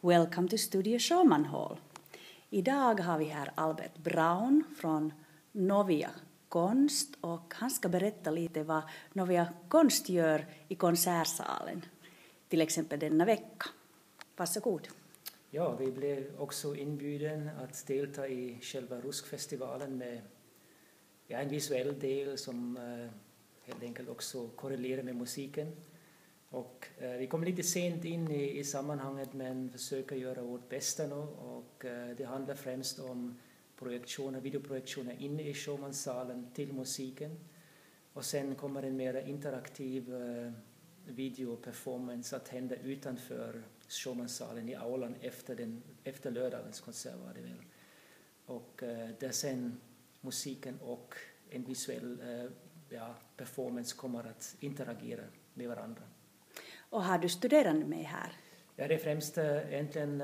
Welcome to Studio Schumann Hall. Idag har vi här Albert Braun från Novia Konst och han ska berätta lite vad Novia Konst gör i konsertsalen, till exempel denna vecka. Varsågod. Ja, vi blev också inbjuden att delta i själva Ruskfestivalen med en visuell del som helt enkelt också korrelerar med musiken. Och vi kom lite sent in i sammanhanget men försöker göra vårt bästa nu. Och det handlar främst om videoprojektioner inne i Schumannsalen till musiken. Och sen kommer en mer interaktiv videoperformance att hända utanför Schumannsalen i aulan efter lördagens konsert var det väl. Och där sen musiken och en visuell performance kommer att interagera med varandra. Och har du studerande med här? Ja, det är främst egentligen,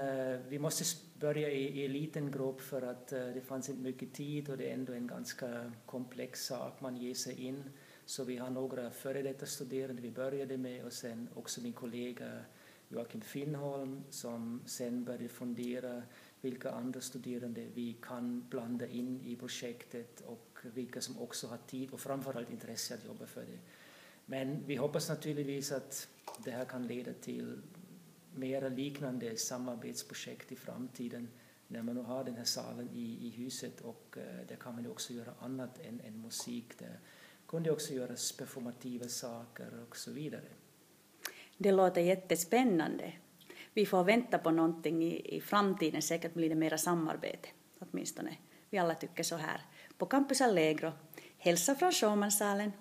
vi måste börja i en liten grupp för att det fanns inte mycket tid och det är ändå en ganska komplex sak man ger sig in. Så vi har några före detta studerande vi började med och sen också min kollega Joakim Finnholm som sen började fundera vilka andra studerande vi kan blanda in i projektet och vilka som också har tid och framförallt intresse att jobba för det. Men vi hoppas naturligtvis att det här kan leda till mera liknande samarbetsprojekt i framtiden när man nu har den här salen i huset och där kan man också göra annat än musik. Där kunde också göras performativa saker och så vidare. Det låter jättespännande. Vi får vänta på någonting i framtiden, säkert blir det mera samarbete åtminstone. Vi alla tycker så här. På Campus Allegro, hälsa från Schumannsalen.